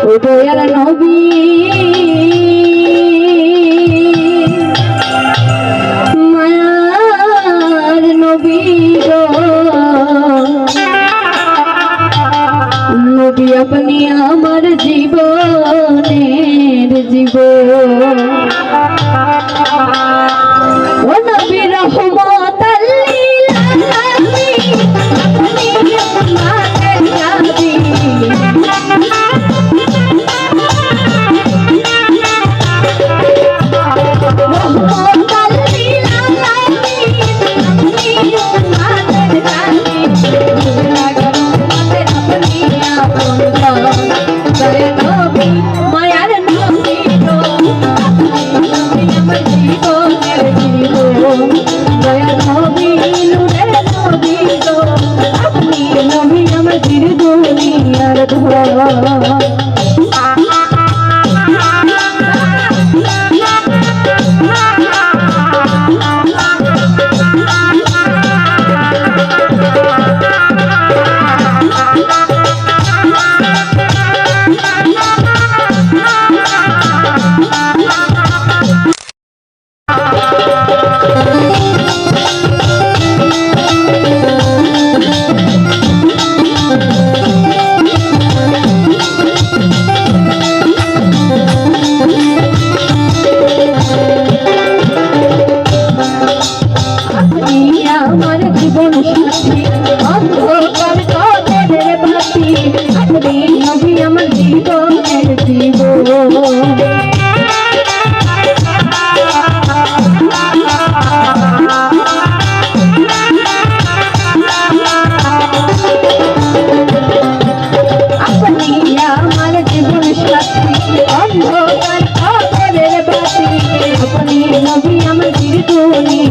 ও দয়ার নবী মায়ার নবী গো নবী আপনি আমার জীবনের জীবন ও নবী রহমতাল লিল আলামিন আপনি উম্মতের নবী রহমতাল লিল আলামিন আপনি উম্মতের নবী গুনাহগার উম্মতের আপনি আপন দয়া নবী মায়ার নবী গো আপনি আমার জীবনের জীবন দয়া নবী নূরের নবী গো আপনি নবী আমার চির দুনিয়ার ধন আমার জীবন সাথী অন্ধকার কবরের বাতি আপনি নবী আমার জীবনের জীবন আপনি আমার জীবন সাথী অন্ধকার কবরের বাতি আপনি নবী আমার জীবনের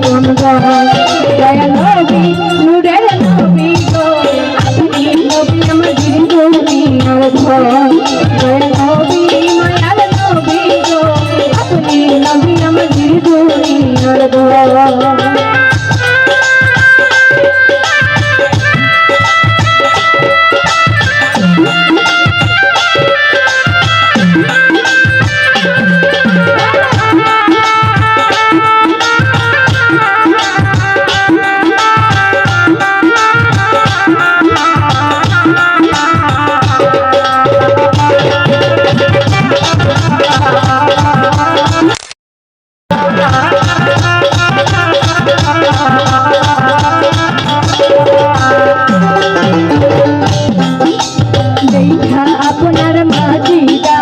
ধন দয়া নবী নূরের নবী গো আপনি নবী আমার জীবনের ধন দয়া নবী মায়ার নবী গো আপনি নবী আমার জীবনের ধন আপনার মাঝিরা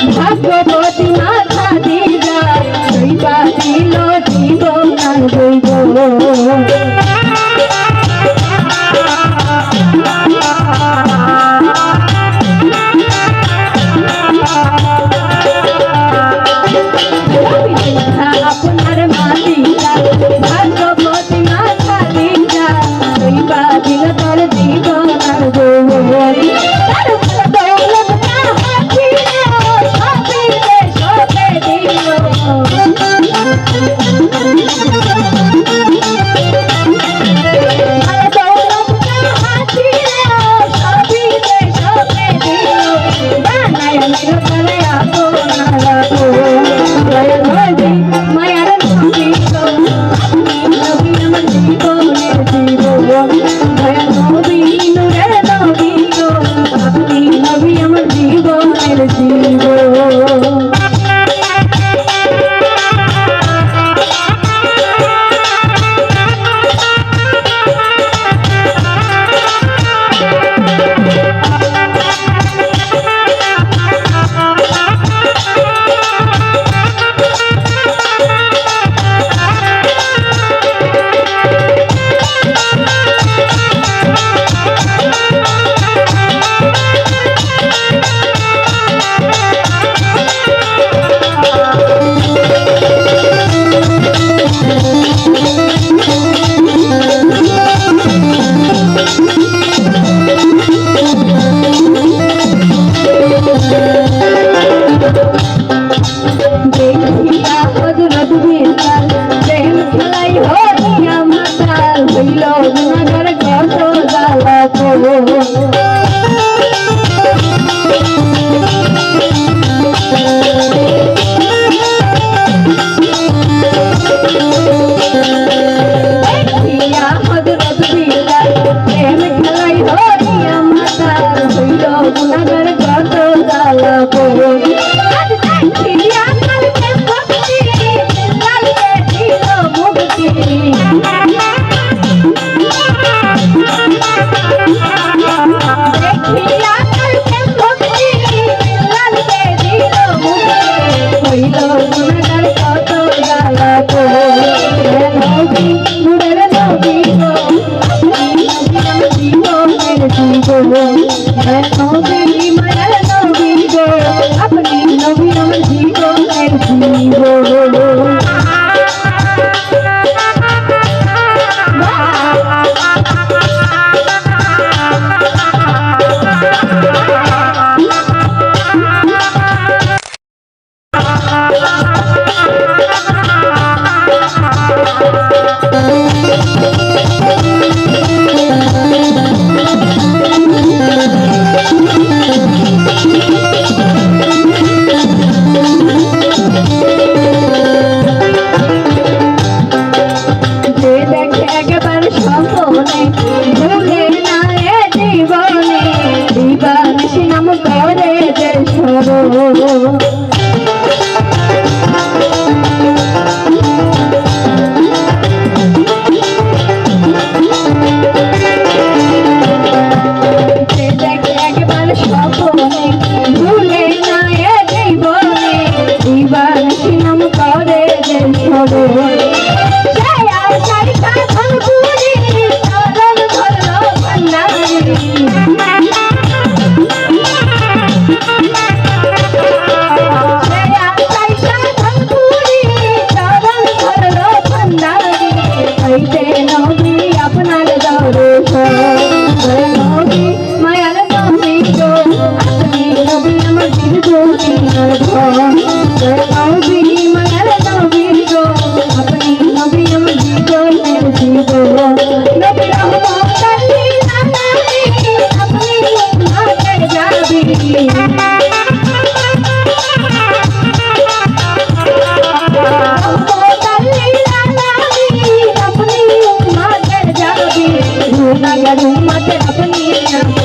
ভাগ্যবতী মাথা দিরা দৈবা দিল জীবন আর দৈব আপনার মাঝিরা ভাগ্যবতী মাথা দিরা দৈবা দিল তার জীবন আর দৈব মায়ার নবী আপনি নবী আমার জীবনের জীবন দয়া নবী নূরের নবী গো আপনি নবী আমার জীবনের জীবন জীবনে ভুলে না এ জীবনে দিবানিশি নাম করে যে স্মরণ ভুলে না এ জীবনে দিবানিশি নাম করে যে স্মরণ আপনার মায়ার নবী গো আপনি নবী আমার দীর্ঘদিনের ঘর নবী মায়ার নবী গো আপনি নবী আমার জীবনের জীবন নবী রহমতের নিলামে আপনি উম্মতের যাবি उम्मत अपनी नबी